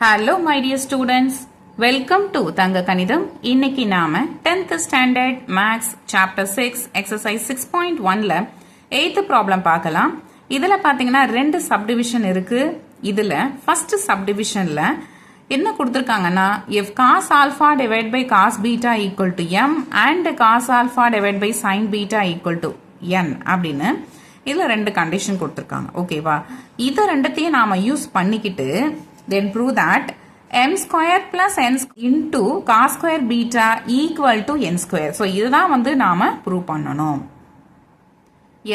Hello my dear students, welcome to தங்க கணிதம். இன்னைக்கு நாம 10th standard maths chapter 6 exercise 6.1ல 8th problem பார்க்கலாம். இதுல பாத்தீங்கன்னா ரெண்டு subdivision இருக்கு. இதுல first subdivisionல என்ன கொடுத்திருக்காங்கன்னா if cos alpha divided by cos beta equal to m and cos alpha divided by sin beta equal to n அப்படின்னு இதுல ரெண்டு கண்டிஷன் கொடுத்திருக்காங்க. ஓகேவா? இத ரெண்டத்தையும் நாம யூஸ் பண்ணிக்கிட்டு then prove that m square plus n into cos square beta equal to n square. So இதுதான் வந்து நாம prove பண்ணணும்.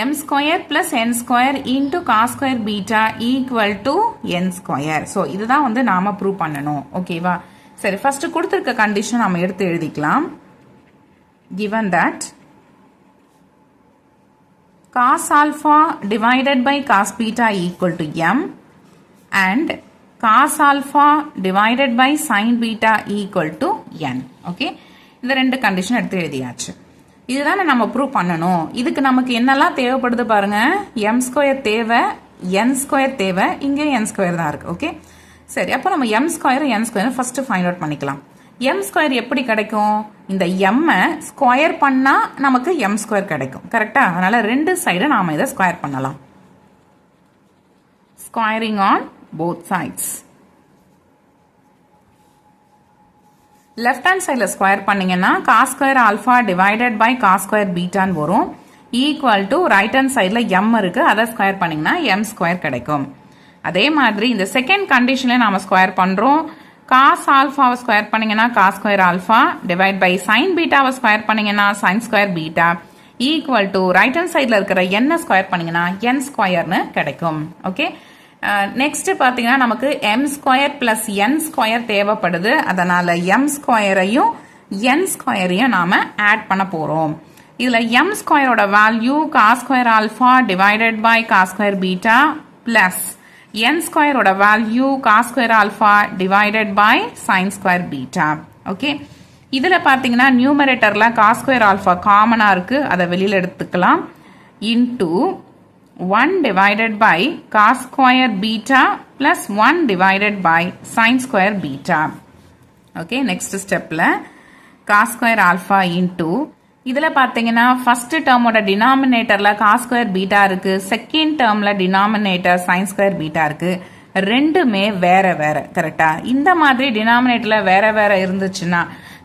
m square plus n square into cos square beta equal to n square. So இதுதான் வந்து நாம prove பண்ணணும். ஓகேவா? சரி, first கொடுத்திருக்க கண்டிஷன் நாம எடுத்து எழுதிக்கலாம். Given that cos alpha divided by cos beta equal to m and cos alpha divided by sin beta equal to n. Okay, இந்த ரெண்டு கண்டிஷன் எடுத்து எழுதியாச்சு. இதுதானே நம்ம ப்ரூவ் பண்ணணும். இதுக்கு நமக்கு என்னெல்லாம் தேவைப்படுது பாருங்க. m ஸ்கொயர் தேவை, n ஸ்கொயர் தேவை, இங்கே n ஸ்கொயர் தான் இருக்கு. ஓகே, சரி, அப்போ நம்ம m square n square first find out பண்ணிக்கலாம். m ஸ்கொயர் எப்படி கிடைக்கும்? இந்த m ஸ்கொயர் பண்ணா நமக்கு m ஸ்கொயர் கிடைக்கும். கரெக்டா? அதனால ரெண்டு சைடு நாம இதை ஸ்கொயர் பண்ணலாம். Squaring on both sides. left hand side square பண்ணீங்கன்னா cos square alpha divided by cos square beta வரும். equal to right hand sideல m இருக்கு, அதை ஸ்கொயர் பண்ணீங்கன்னா m ஸ்கொயர் கிடைக்கும். அதே மாதிரி இந்த செகண்ட் கண்டிஷன்ல நாம ஸ்கொயர் பண்றோம். cos alpha ஸ்கொயர் பண்ணீங்கன்னா cos square alpha divide by sin beta square பண்ணீங்கன்னா sin square beta equal to right hand sideல இருக்கிற n ஸ்கொயர் பண்ணீங்கன்னா n ஸ்கொயர்னு கிடைக்கும். ஓகே, நெக்ஸ்ட் பாத்தீங்கன்னா நமக்கு m square plus n square தேவைப்படுது. அதனால m ஸ்கொயரையும் n ஸ்கொயரையும் நாம ஆட் பண்ண போறோம். இதுல m ஸ்கொயரோட value cos square alpha divided by cos square beta plus n ஸ்கொயரோட value cos square alpha divided by sin square beta. Okay, இதுல பாத்தீங்கன்னா நியூமரேட்டர்ல cos ஸ்கொயர் ஆல்பா காமனா இருக்கு, அதை வெளியில எடுத்துக்கலாம். Into 1 divided by cos square beta plus 1 divided by sin square beta. Okay, next stepல cos square alpha into இதுல பாத்தீங்கன்னா first termோட denominatorல cos square beta இருக்கு, second termல denominator sin square beta இருக்கு. ரெண்டுமே வேற வேற. கரெக்டா? இந்த மாதிரி denominatorல வேற வேற இருந்துச்சுன்னா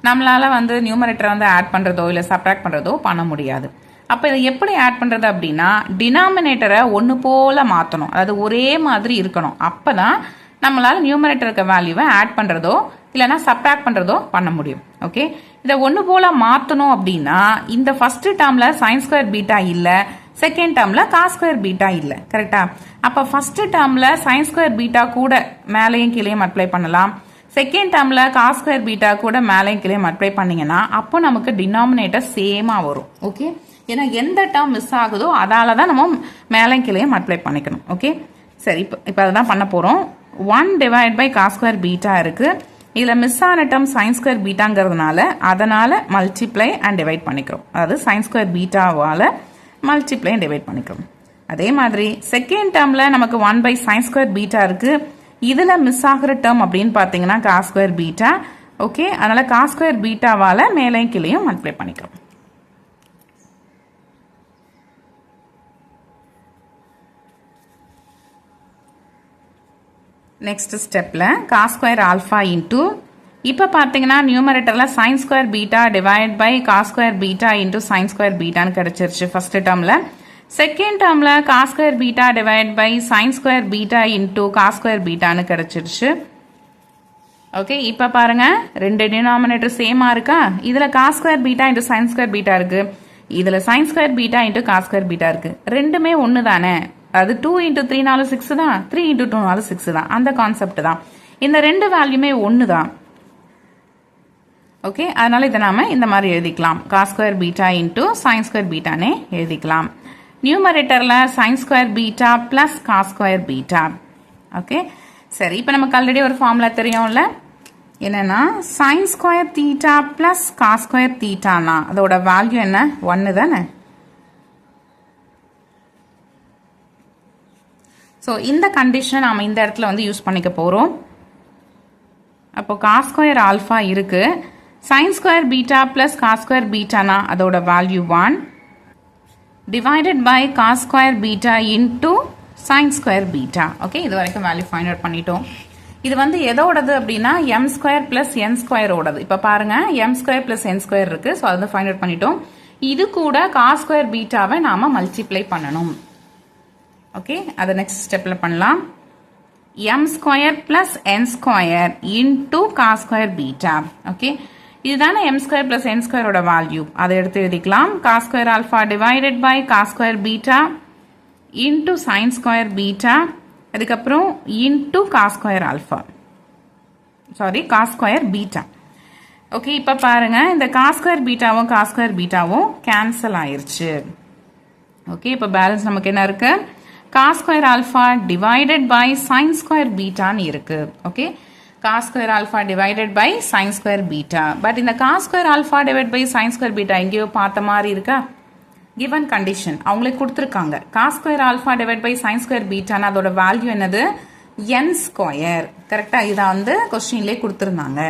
நம்மளால வந்து நியூமரேட்டரை வந்து ஆட் பண்றதோ இல்ல சப்ட்ராக்ட் பண்றதோ பண்ண முடியாது. அப்ப இதை எப்படி ஆட் பண்றது அப்படின்னா டினாமினேட்டரை ஒன்னு போல மாத்தணும், அதாவது ஒரே மாதிரி இருக்கணும். அப்பதான் நம்மளால நியூமரேட்டருக்கு வேல்யூவை ஆட் பண்றதோ இல்லைன்னா சப்ட்ராக்ட் பண்றதோ பண்ண முடியும். ஓகே, இதை ஒன்னு போல மாத்தணும் அப்படின்னா இந்த ஃபர்ஸ்ட் டேர்ம்ல சைன் ஸ்கொயர் பீட்டா இல்ல, செகண்ட் டேர்ம்ல காஸ் ஸ்கொயர் பீட்டா இல்ல. கரெக்டா? அப்ப ஃபர்ஸ்ட் டேர்ம்ல சைன் ஸ்கொயர் பீட்டா கூட மேலையும் கீழையும் அப்ளை பண்ணலாம். செகண்ட் டேர்ம்ல காஸ் ஸ்கொயர் பீட்டா கூட மேலையும் கீழையும் அப்ளை பண்ணீங்கன்னா அப்போ நமக்கு டினாமினேட்டர் சேமா வரும். ஓகே, ஏன்னா எந்த டேர்ம் மிஸ் ஆகுதோ அதால தான் நம்ம மேலே கீழே மல்டிப்ளை பண்ணிக்கணும். ஓகே, சரி, இப்போ அதுதான் பண்ண போறோம். 1 divide by cos square beta இருக்கு, இதுல மிஸ் ஆன டேர்ம் சைன் ஸ்கொயர் பீட்டாங்கிறதுனால அதனால மல்டிப்ளை அண்ட் டிவைட் பண்ணிக்கிறோம். அதாவது சைன் ஸ்கொயர் பீட்டாவால மல்டிப்ளை அண்ட் டிவைட் பண்ணிக்கிறோம். அதே மாதிரி செகண்ட் டேர்ம்ல நமக்கு 1 பை சைன் ஸ்கொயர் பீட்டா இருக்கு, இதுல மிஸ் ஆகிற டேர்ம் அப்படின்னு பாத்தீங்கன்னா காஸ் ஸ்கொயர் பீட்டா. ஓகே, அதனால காஸ் ஸ்கொயர் பீட்டாவால மேலே கீழேயும் மல்டிப்ளை பண்ணிக்கிறோம். நெக்ஸ்ட் ஸ்டெப்ல காஸ் ஸ்கொயர் ஆல்பா இன்டூ இப்போ பார்த்தீங்கன்னா நியூமரேட்டர்ல sine square beta divide by cos square beta into sine square பீட்டான்னு கிடைச்சிருச்சு ஃபர்ஸ்ட் டேர்ம்ல. செகண்ட் டேர்ம்ல cos square beta divide by sine square beta into cos square பீட்டான்னு கிடைச்சிருச்சு. ஓகே, இப்போ பாருங்க ரெண்டு டினாமினேட்டர் சேமா இருக்கா? இதுல cos square beta into sine square beta இருக்கு, இதுல sine square beta into cos square beta இருக்கு. ரெண்டுமே ஒன்னு தானே, அது 2 into 3 நாலும் 6 தான், 3 into 2 நாலும் 6 தான். அந்த கான்செப்ட் தான். இந்த ரெண்டு வேல்யூமே ஒன்னு தான். ஓகே, அதனால இதை நாம இந்த மாதிரி எழுதிக்கலாம். Cos square beta into sine square பீட்டானே எழுதிக்கலாம். நியூமரேட்டர்ல sine square beta plus cos square beta. Okay, சரி, இப்போ நமக்கு ஆல்ரெடி ஒரு ஃபார்முலா தெரியும்ல, என்னன்னா sine square theta plus cos square தீட்டானா அதோட வேல்யூ என்ன? 1 தானே. ஸோ இந்த கண்டிஷனை நாம் இந்த இடத்துல வந்து யூஸ் பண்ணிக்க போகிறோம். அப்போ காஸ் ஸ்கொயர் ஆல்ஃபா இருக்கு. Sine square beta plus cos square பீட்டானா அதோட value 1 divided by cos square beta into sine square beta. Okay, இது வரைக்கும் வேல்யூ ஃபைண்ட் அவுட் பண்ணிட்டோம். இது வந்து எதோடது அப்படின்னா எம் ஸ்கொயர் பிளஸ் என் ஸ்கொயரோடது. இப்போ பாருங்க M square plus N square இருக்கு. ஸோ அதை ஃபைண்ட் அவுட் பண்ணிட்டோம். இது கூட காஸ் ஸ்கொயர் பீட்டாவை நாம மல்டிப்ளை பண்ணணும். ஓகே, அதை நெக்ஸ்ட் ஸ்டெப்ல பண்ணலாம். M square plus N square into cos square beta. Okay, இதுதானே எம் ஸ்கொயர் பிளஸ் என் ஸ்கொயரோட வேல்யூ. அதை எடுத்து எழுதிக்கலாம். Cos square alpha divided by cos square beta into sine square beta, அதுக்கப்புறம் into cos square alpha, sorry cos square beta. Okay, இப்போ பாருங்க இந்த cos square பீட்டாவும் காஸ் ஸ்கொயர் பீட்டாவும் கேன்சல் ஆயிருச்சு. ஓகே, இப்போ பேலன்ஸ் நமக்கு என்ன இருக்கு? Cos square alpha divided by sine square பீட்டான்னு இருக்கு. Okay, cos square alpha divided by sine square beta. But இந்த cos square alpha divide by sine square beta எங்கேயோ பார்த்த மாதிரி இருக்கா? கிவன் கண்டிஷன் அவங்களே கொடுத்துருக்காங்க. Cos square alpha divide by sine square பீட்டான அதோட வேல்யூ என்னது? N square. கரெக்டா? இதை வந்து கொஸ்டின்லேயே கொடுத்துருந்தாங்க.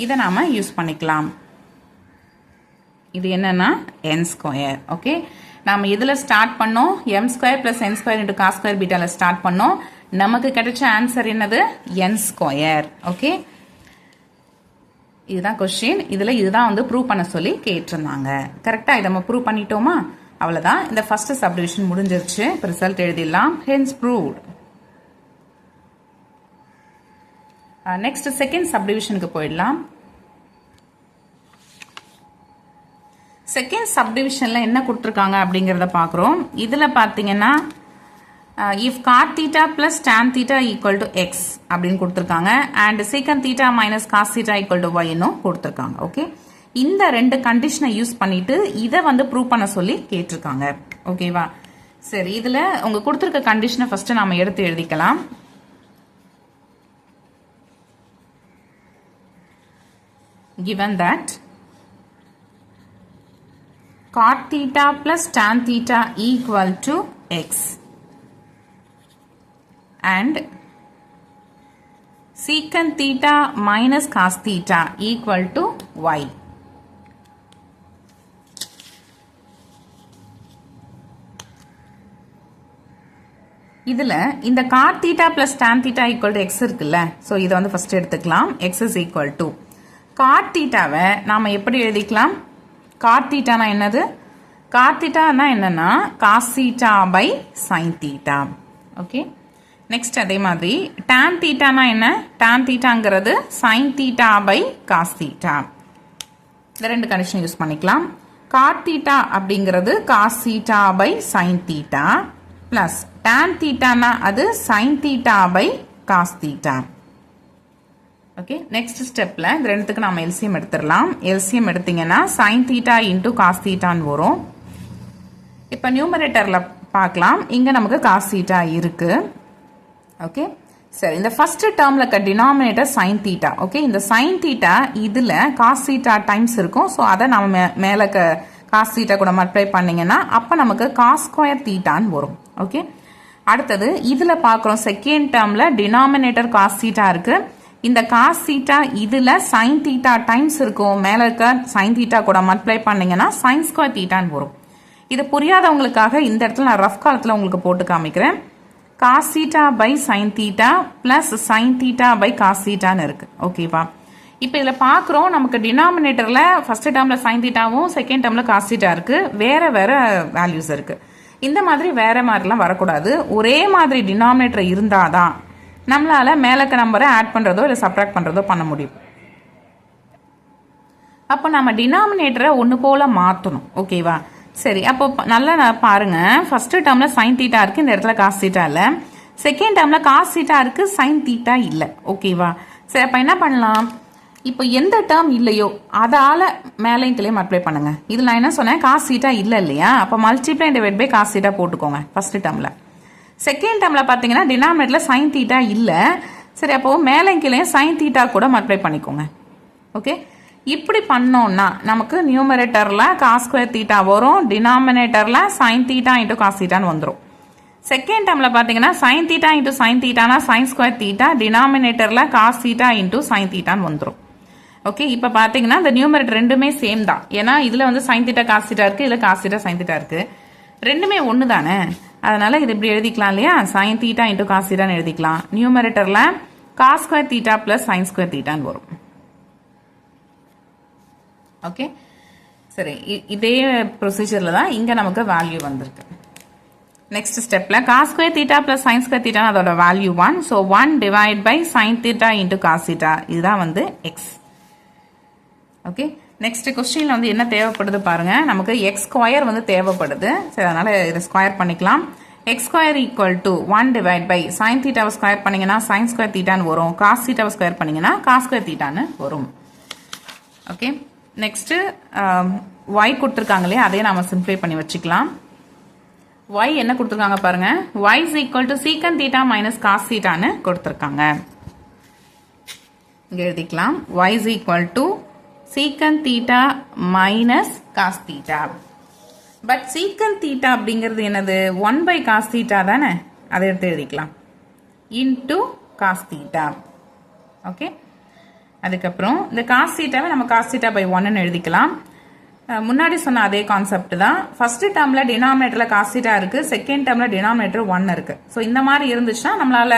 இதை நாம யூஸ் பண்ணிக்கலாம். இது என்னன்னா என் ஸ்கொயர். ஓகே, நாம இதுல ஸ்டார்ட் பண்ணோம். M square plus N square into cos square பீட்டால ஸ்டார்ட் பண்ணோம். நமக்கு கிடைச்ச ஆன்சர் என்னது? N square. ஓகே, இதுதான் கொஸ்டின். இதுல இதுதான் வந்து ப்ரூவ் பண்ண சொல்லி கேட்டிருந்தாங்க. கரெக்டா? இதை நம்ம ப்ரூவ் பண்ணிட்டோமா? அவ்வளவுதான். இந்த ஃபர்ஸ்ட் சப்டிவிஷன் முடிஞ்சிருச்சு. இப்போ ரிசல்ட் எழுதிடலாம். Hence proved. நெக்ஸ்ட் செகண்ட் சப்டிவிஷனுக்கு போயிடலாம். செகண்ட் சப்டிவிஷன்ல என்ன கொடுத்துருக்காங்க அப்படிங்கறத பாக்குறோம். இதுல பாத்தீங்கன்னா if cot theta plus tan theta equal to x அப்படின்னு கொடுத்துருக்காங்க and secant theta minus cos theta equal to y ன்னு கொடுத்துருக்காங்க. ஓகே, இந்த ரெண்டு கண்டிஷனை யூஸ் பண்ணிட்டு இதை வந்து ப்ரூவ் பண்ண சொல்லி கேட்டிருக்காங்க. ஓகேவா? சரி, இதுல உங்க கொடுத்துருக்க கண்டிஷனை ஃபர்ஸ்ட் நாம எடுத்து எழுதிக்கலாம். given that cot theta plus tan theta equal to x and secant theta minus cos theta equal to y. இதுல இந்த cot theta plus tan theta equal to x இருக்குல்ல, சோ இதை வந்து ஃபர்ஸ்ட் எடுத்துக்கலாம். x is equal to cot thetaவை நாம எப்படி எழுதிக்கலாம்? cot thetaனா என்னது? cot thetaனா என்னன்னா cos theta by sin theta. Okay, next அதே மாதிரி tan thetaனா என்ன? tan thetaங்கிறது sin theta by cos theta. இந்த ரெண்டு கண்டிஷன் யூஸ் பண்ணிக்கலாம். cot theta அப்படிங்கிறது cos theta by sin theta plus tan thetaனா அது sin theta by cos theta. Okay, next ஸ்டெப்ல இந்த ரெண்டுத்துக்கு நாம எல்சிஎம் எடுத்துடலாம். எல்சிஎம் எடுத்தீங்கன்னா sin theta into cos thetaன்னு வரும். இப்போ நியூமரேட்டர்ல பார்க்கலாம். இங்க நமக்கு cos theta இருக்கு. ஓகே, சரி, இந்த ஃபர்ஸ்ட் டேர்ம்ல இருக்க டினாமினேட்டர் sin theta. ஓகே, இந்த sin theta இதுல cos theta டைம்ஸ் இருக்கும். ஸோ அதை நம்ம மேல cos theta கூட மல்டிப்ளை பண்ணீங்கன்னா அப்ப நமக்கு cos ஸ்கொயர் தீட்டான்னு வரும். ஓகே, அடுத்தது இதுல பார்க்குறோம் செகண்ட் டேர்ம்ல டினாமினேட்டர் cos theta இருக்கு. இந்த cos theta இதுல sin theta டைம்ஸ் இருக்கும். மேல இருக்க sin theta கூட மல்டிப்ளை பண்ணீங்கன்னா sin ஸ்கொயர் தீட்டான்னு வரும். இது புரியாதவங்களுக்காக இந்த இடத்துல நான் ரஃப் காலத்துல உங்களுக்கு போட்டு காமிக்கிறேன். cos theta by sin theta plus sin theta by cos thetaன்னு இருக்கு. ஓகேவா? இப்போ இதுல பார்க்குறோம் நமக்கு டினாமினேட்டர்ல ஃபர்ஸ்ட் டேர்ம்ல sin thetaவும் செகண்ட் டேர்ம்ல cos theta இருக்கு. வேற வேற வேல்யூஸ் இருக்கு. இந்த மாதிரி வேற மாதிரிலாம் வரக்கூடாது. ஒரே மாதிரி டினாமினேட்டர் இருந்தாதான் நம்மளால மேலக்க நம்பரை ஆட் பண்றதோ இல்லை சப்ராக்ட் பண்றதோ பண்ண முடியும். அப்போ நம்ம டினாமினேட்டரை ஒன்று போல மாற்றணும். ஓகேவா? சரி, அப்போ நல்லா பாருங்க. ஃபர்ஸ்ட் டேர்ம்ல sin theta இருக்கு, இந்த இடத்துல cos theta இல்ல. செகண்ட் டேர்ம்ல cos theta இருக்கு, sin theta இல்ல. ஓகேவா? சரி, அப்ப என்ன பண்ணலாம்? இப்போ எந்த டேர்ம் இல்லையோ அதால மேலையும் கீழே மல்டிப்ளை பண்ணுங்க. இதுல நான் என்ன சொன்னேன்? cos theta இல்ல இல்லையா? அப்ப multiply divide by cos theta போட்டுக்கோங்க ஃபர்ஸ்ட் டேர்ம்ல. செகண்ட் டேர்ம்ல பாத்தீங்கன்னா டினாமினேட்டர்ல sin theta இல்ல. சரி, அப்போ மேலையும் கீழே sin theta கூட மல்டிப்ளை பண்ணிக்கோங்க. ஓகே, இப்படி பண்ணோம்னா நமக்கு நியூமரேட்டர்ல cos ஸ்கொயர் தீட்டா வரும், டினாமினேட்டர்ல sin theta into cos thetaன்னு வந்துடும். செகண்ட் டேர்ம்ல பாத்தீங்கன்னா sin தீட்டா இன்டூ sin தீட்டானா sin ஸ்கொயர் தீட்டா, டினாமினேட்டர்ல cos தீட்டா இன்டூ sin தீட்டான்னு வந்துடும். ஓகே, இப்போ பாத்தீங்கன்னா இந்த நியூமரேட்டர் ரெண்டுமே சேம் தான். ஏன்னா இதுல வந்து sin தீட்டா cos தீட்டா இருக்கு, இதுல cos தீட்டா sin தீட்டா இருக்கு, ரெண்டுமே ஒன்று தானே. அதனால இது இப்படி எழுதிக்கலாம் இல்லையா, sin தீட்டா இன்டூ cos தீட்டான்னு எழுதிக்கலாம். நியூமரேட்டர்ல cos square theta plus sin square தீட்டான்னு வரும். ஓகே, சரி, இதே ப்ரொசீஜர்ல தான் இங்க நமக்கு வேல்யூ வந்திருக்கு. நெக்ஸ்ட் ஸ்டெப்ல cos square theta plus sin square theta அதோட value 1. So 1 divide by sin theta into cos theta, இதுதான் வந்து x. ஓகே, நெக்ஸ்ட் கொஸ்டின்ல வந்து என்ன தேவைப்படுது பாருங்க, நமக்கு எக்ஸ் ஸ்கொயர் வந்து தேவைப்படுது. சரி, அதனால இதை ஸ்கொயர் பண்ணிக்கலாம். X square equal to 1 divide by sin தீட்டாவை ஸ்கொயர் பண்ணீங்கன்னா sin ஸ்கொயர் தீட்டான்னு வரும், cos தீட்டாவை ஸ்கொயர் பண்ணீங்கன்னா cos ஸ்கொயர் தீட்டான்னு வரும். ஓகே, நெக்ஸ்ட் y கொடுத்துருக்காங்க இல்லையா, அதையே நாம சிம்பிளை பண்ணி வச்சுக்கலாம். y என்ன கொடுத்துருக்காங்க பாருங்க, y is equal to secant theta minus cos theta ன்னு கொடுத்துருக்காங்க. இங்க எழுதிக்கலாம், y is equal to secant theta minus cos theta. But secant theta அப்படிங்கிறது என்னது, 1 by cos theta தானே, அதை எடுத்து எழுதிக்கலாம் into cos theta. ஓகே, அதுக்கப்புறம் இந்த cos theta நம்ம cos theta by 1 ன்னு எழுதிக்கலாம். முன்னாடி சொன்ன அதே கான்செப்ட் தான். ஃபர்ஸ்ட் டேர்ம்ல டினாமினேட்டர்ல cos theta இருக்கு, செகண்ட் டேர்ம்ல டினாமினேட்டர் 1 இருக்கு. ஸோ இந்த மாதிரி இருந்துச்சுன்னா நம்மளால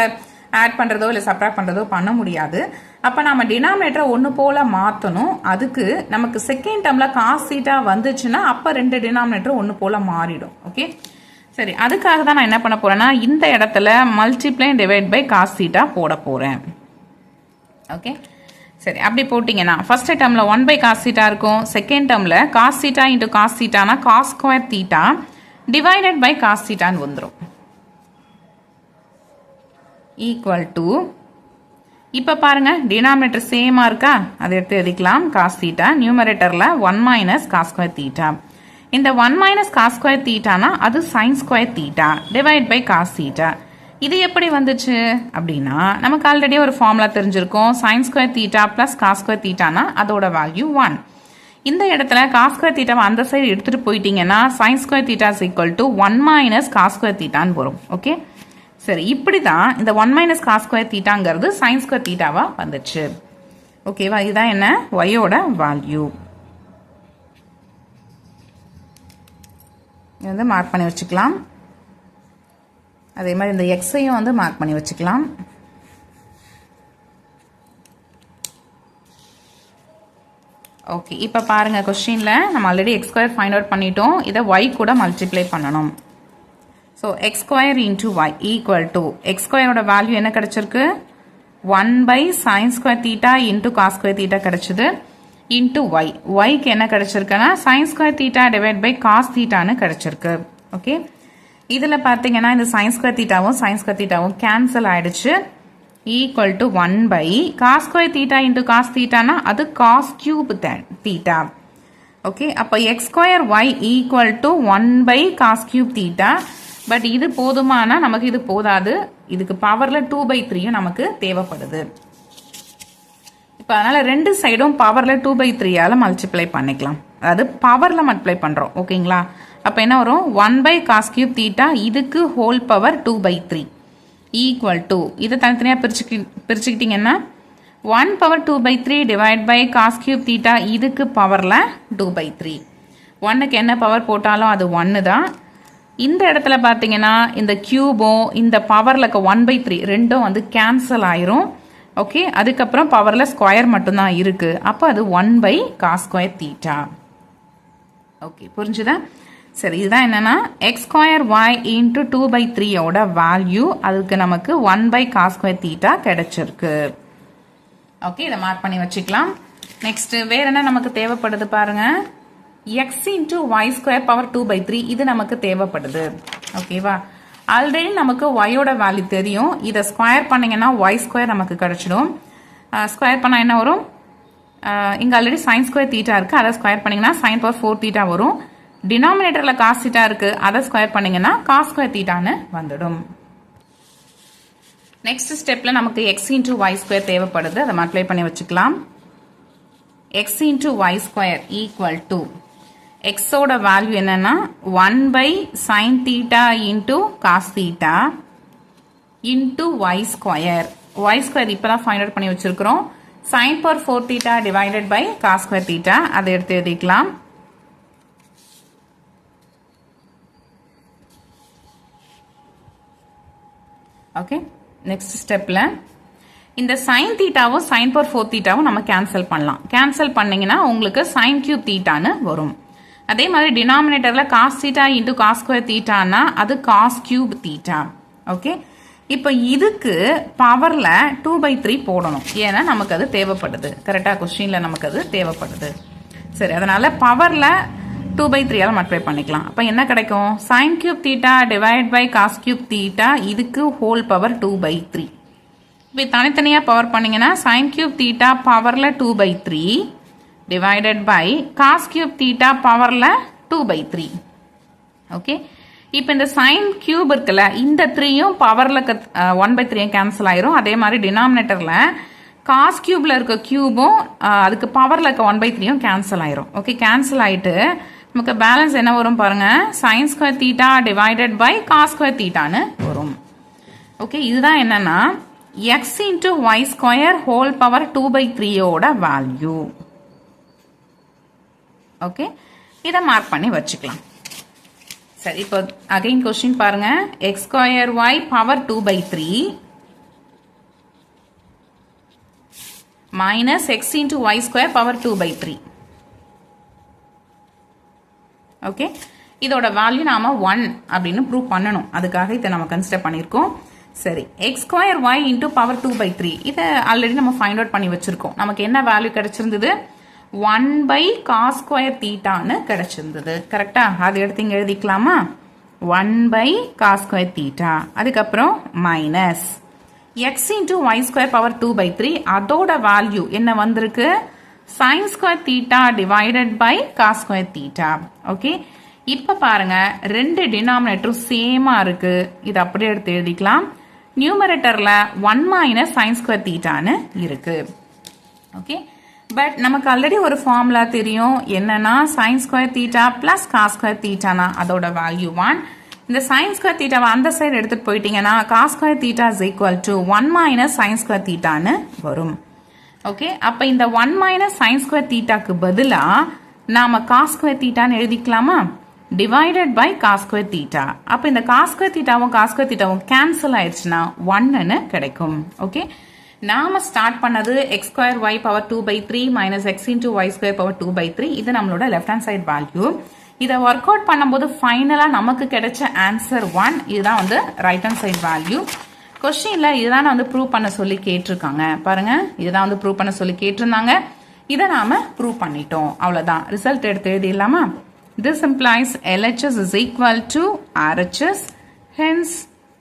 ஆட் பண்றதோ இல்லை சப்ராக்ட் பண்றதோ பண்ண முடியாது. அப்ப நம்ம டினாமினேட்டரை ஒன்று போல மாற்றணும். அதுக்கு நமக்கு செகண்ட் டேர்ம்ல cos theta வந்துச்சுன்னா அப்ப ரெண்டு டினாமினேட்டர் ஒன்று போல மாறிடும். ஓகே, சரி, அதுக்காக தான் நான் என்ன பண்ண போறேன்னா இந்த இடத்துல multiply divide by cos theta போட போறேன். ஓகே, சரி, அப்படி போட்டிங்கன்னா ஃபர்ஸ்ட் டேர்ம்ல 1 பை cos theta இருக்கும், செகண்ட் டேர்ம்ல cos theta இன்டூ cos thetaனா cos square theta divided by cos thetaன்னு வந்துடும். ஈக்குவல் டு, இப்ப பாருங்க டினாமினேட்டர் சேமா இருக்கா, அதை எடுத்து எழுதிக்கலாம் cos theta, நியூமரேட்டர்ல 1 மைனஸ் cos ஸ்கொயர் தீட்டா. இந்த 1 மைனஸ் cos ஸ்கொயர் தீட்டானா அது sin square theta divide by cos theta. இது எப்படி வந்துச்சு அப்படின்னா நமக்கு ஆல்ரெடி ஒரு ஃபார்முலா தெரிஞ்சிருக்கும், sin square theta plus cos square தீட்டானா அதோட வேல்யூ 1. இந்த இடத்துல cos ஸ்கொயர் தீட்டாவை அந்த சைடு எடுத்துட்டு போயிட்டீங்கன்னா sin square theta is equal to 1 minus cos square தீட்டான்னு வரும். ஓகே, சரி, இப்படி தான் இந்த 1 மைனஸ் cos ஸ்கொயர் தீட்டாங்கிறது sin ஸ்கொயர் தீட்டாவா வந்துச்சு. ஓகேவா, இதுதான் என்ன y-ஓட வேல்யூ. இது வந்து மார்க் பண்ணி வச்சுக்கலாம். அதே மாதிரி இந்த எக்ஸையும் வந்து மார்க் பண்ணி வச்சுக்கலாம். ஓகே, இப்போ பாருங்க கொஸ்டின்ல நம்ம already x square find out பண்ணிட்டோம், இதை y கூட மல்டிப்ளை பண்ணணும். So x square into y equal to x ஸ்கொயரோட வேல்யூ என்ன கிடைச்சிருக்கு, 1 by sin square theta into cos square theta கிடைச்சது, இன்டூ ஒய். ஒய்க்கு என்ன கிடைச்சிருக்குன்னா sin square theta divide by cos தீட்டான்னு கிடைச்சிருக்கு. ஓகே, இதுல பாத்தீங்கன்னா இந்த sin ஸ்கொயர் தீட்டாவும் sin ஸ்கொயர் தீட்டாவும் கேன்சல் ஆயிடுச்சு. Equal to 1 by cos square theta into cos தீட்டானா அது cos கியூப் தீட்டா. ஓகே, அப்போ x square y equal to 1 by cos cube theta. But இது போதுமானா நமக்கு இது போதாது, இதுக்கு பவர்ல 2/3 நமக்கு தேவைப்படுது. இப்போ அதனால ரெண்டு சைடும் பவர்ல 2/3 மல்டிப்ளை பண்ணிக்கலாம், அதாவது பவர்ல மல்டிப்ளை பண்றோம். ஓகேங்களா, அப்ப என்ன வரும், 1 பை cos கியூப் தீட்டா இதுக்கு ஹோல் பவர் 2/3 ஈக்குவல் டு, இதை தனித்தனியா பிரிச்சுக்கிட்டீங்கன்னா 1 power 2/3 divide by cos cube theta இதுக்கு பவர்ல 2/3. 1க்கு என்ன பவர் போட்டாலும் அது 1 தான். இந்த இடத்துல பாத்தீங்கன்னா இந்த கியூபும் இந்த பவர்ல 1/3 ரெண்டும் வந்து கேன்சல் ஆயிரும். ஓகே, அதுக்கப்புறம் பவர்ல ஸ்கொயர் மட்டும்தான் இருக்கு, அப்போ அது 1 by cos square theta. Okay, புரிஞ்சுதா? சரி, இதுதான் என்னன்னா x square y into 2/3 value, அதுக்கு நமக்கு 1 பை cos ஸ்கொயர் தீட்டா கிடைச்சிருக்கு. ஓகே, இதை மார்க் பண்ணி வச்சுக்கலாம். நெக்ஸ்ட் வேற என்ன நமக்கு தேவைப்படுது பாருங்க, x into y square power 2/3 இது நமக்கு தேவைப்படுது. ஓகேவா, ஆல்ரெடி நமக்கு ஒய்யோட வேல்யூ தெரியும், இதை ஸ்கொயர் பண்ணீங்கன்னா ஒய் ஸ்கொயர் நமக்கு கிடைச்சிடும். ஸ்கொயர் பண்ணா என்ன வரும், இங்க ஆல்ரெடி sin ஸ்கொயர் தீட்டா இருக்கு, அதை ஸ்கொயர் பண்ணீங்கன்னா sin பவர் 4 தீட்டா வரும். டினாமினேட்டர்ல cos தீட்டா இருக்கு, அதை ஸ்கொயர் பண்ணீங்கன்னா cos ஸ்கொயர் தீட்டான்னு வந்துடும். நெக்ஸ்ட் ஸ்டெப்ல நமக்கு x இன்டூ ஒய் ஸ்கொயர் தேவைப்படுது, அதை மல்டிப்ளை பண்ணி வச்சுக்கலாம். x into y square equal to எக்ஸோட வேல்யூ என்னன்னா 1/sin theta into cos theta into y square. y square இப்பதான் ஃபைண்ட் அவுட் பண்ணி வச்சிருக்கிறோம். sin power 4 theta divided by cos square theta அதை எடுத்து எழுதிக்கலாம். ஓகே, நெக்ஸ்ட் ஸ்டெப்ல இந்த sin தீட்டாவும் sin power 4 தீட்டாவும் நம்ம கேன்சல் பண்ணலாம். கேன்சல் பண்ணீங்கன்னா உங்களுக்கு sin cube தீட்டான்னு வரும். அதே மாதிரி டினாமினேட்டர்ல cos theta into cos square தீட்டானா அது cos cube தீட்டா. ஓகே, இப்போ இதுக்கு பவர்ல 2/3 போடணும். ஏன்னா நமக்கு அது தேவைப்படுது. கரெக்டா கொஸ்டின்ல நமக்கு அது தேவைப்படுது. சரி, அதனால பவர்ல 2/3 மல்டிப்ளை பண்ணிக்கலாம். அப்ப என்ன கிடைக்கும்? sin cube theta divided by cos cube theta இதுக்கு ஹோல் பவர் 2/3. இப்போ தனித்தனியா பவர் பண்ணீங்கன்னா sin cube theta பவர்ல 2/3 divided by cos cube theta பவர்ல 2/3. Okay, இப்போ இந்த sin cube இருக்குல்ல, இந்த 3யும் பவர்ல 1/3 கேன்சல் ஆயிரும். அதே மாதிரி டினாமினேட்டர்ல cos cubeல இருக்க கியூபும் அதுக்கு பவர்ல இருக்க 1/3யும் கேன்சல் ஆயிரும். ஓகே, கேன்சல் ஆயிட்டு நமக்கு பேலன்ஸ் என்ன வரும் பாருங்க, sin square theta divided by cos square thetaன்னு வரும். ஓகே, இதுதான் என்னன்னா x into y square whole power 2/3 ஓட வேல்யூ. ஓகே, இதை மார்க் பண்ணி வச்சுக்கலாம். சரி, இப்போ அகைன் கொஸ்டின் பாருங்க, x square y power 2/3 minus x into y square power 2/3. Okay, இதோட வேல்யூ நாம 1 அப்படின்னு ப்ரூவ் பண்ணணும். அதுக்காக இதை நம்ம கன்சிடர் பண்ணியிருக்கோம். சரி, x square y into power 2/3 இதை ஆல்ரெடி நம்ம ஃபைண்ட் அவுட் பண்ணி வச்சிருக்கோம். நமக்கு என்ன வேல்யூ கிடைச்சிருந்தது? 1/cos square thetaன்னு கிடைச்சிருந்தது. கரெக்டா? அது எடுத்து இங்க எழுதிக்கலாமா? 1/cos square theta. அதுக்கப்புறம் minus x into y square power 2/3 அதோட வேல்யூ என்ன வந்திருக்கு? sin square theta divided by cos square theta. Okay, இப்ப பாருங்க ரெண்டு டினாமினேட்டரும் சேமா இருக்கு. இது அப்படியே எடுத்து எழுதிக்கலாம். நியூமரேட்டர்ல 1 minus sin square thetaன்னு இருக்கு. ஓகே, பட் நமக்கு ஆல்ரெடி ஒரு ஃபார்முலா தெரியும். என்னன்னா sin square theta plus cos square thetaனா அதோட வேல்யூ 1. இந்த sin square theta அந்த சைடு எடுத்துட்டு போயிட்டீங்கன்னா cos square theta is equal to 1 minus sin square thetaன்னு வரும். ஓகே, அப்ப இந்த 1 minus sin square thetaக்கு பதிலா நாம cos square thetaன்னு எழுதிக்கலாமா? divided by cos square theta. அப்ப இந்த cos square thetaவும் cos square thetaவும் கேன்சல் ஆயிடுச்சுன்னா 1ன்னு கிடைக்கும். ஓகே, நாம ஸ்டார்ட் பண்ணது x square y power 2/3 minus x into y square power 2/3. இது நம்மளோட லெஃப்ட் ஹேண்ட் சைடு வேல்யூ. இதை ஒர்க் அவுட் பண்ணும்போது ஃபைனலா நமக்கு கிடைச்ச ஆன்சர் 1. இதுதான் வந்து ரைட் ஹேண்ட் சைடு வேல்யூ. கொஸ்டின்ல இதுதான் வந்து ப்ரூவ் பண்ண சொல்லி கேட்டிருக்காங்க. பாருங்க, இதுதான் வந்து ப்ரூவ் பண்ண சொல்லி கேட்டிருந்தாங்க. இதை நாம ப்ரூவ் பண்ணிட்டோம். அவ்வளவுதான். ரிசல்ட் எடுத்து எழுதிடலாமா? This implies LHS is equal to RHS, hence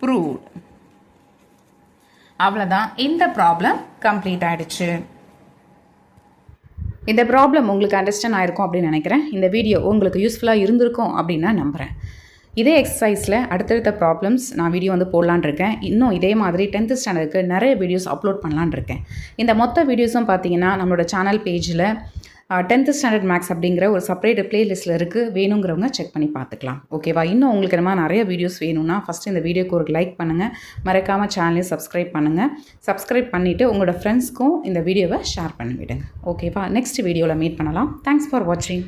proved. அவ்வளவுதான், இந்த ப்ராப்ளம் கம்ப்ளீட் ஆயிடுச்சு. இந்த ப்ராப்ளம் உங்களுக்கு அண்டர்ஸ்டாண்ட் ஆயிருக்கும் அப்படின்னு நினைக்கிறேன். இந்த வீடியோ உங்களுக்கு யூஸ்ஃபுல்லாக இருந்திருக்கும் அப்படின்னு நான் நம்புகிறேன். இதே எக்ஸசைஸில் அடுத்தடுத்த ப்ராப்ளம்ஸ் நான் வீடியோ வந்து போடலான் இருக்கேன். இன்னும் இதே மாதிரி 10th ஸ்டாண்டர்டுக்கு நிறைய வீடியோஸ் அப்லோட் பண்ணலான் இருக்கேன். இந்த மொத்த வீடியோஸும் பார்த்தீங்கன்னா நம்மளோட சேனல் பேஜில் 10th ஸ்டாண்டர்ட் மேக்ஸ் அப்படிங்கிற ஒரு செப்பரேட் பிளேலிஸ்ட்டில் இருக்குது. வேணுங்கிறவங்க செக் பண்ணி பார்த்துக்கலாம். ஓகேவா? இன்னும் உங்களுக்கு என்னமா நிறைய வீடியோஸ் வேணும்னா ஃபஸ்ட்டு இந்த வீடியோக்கு ஒரு லைக் பண்ணுங்கள். மறக்காமல் சேனலையும் சப்ஸ்கிரைப் பண்ணுங்கள். சப்ஸ்கிரைப் பண்ணிவிட்டு உங்களோட ஃப்ரெண்ட்ஸ்க்கும் இந்த வீடியோவை ஷேர் பண்ணி விடுங்க. ஓகேவா? நெக்ஸ்ட் வீடியோவில் மீட் பண்ணலாம். தேங்க்ஸ் ஃபார் வாட்சிங்.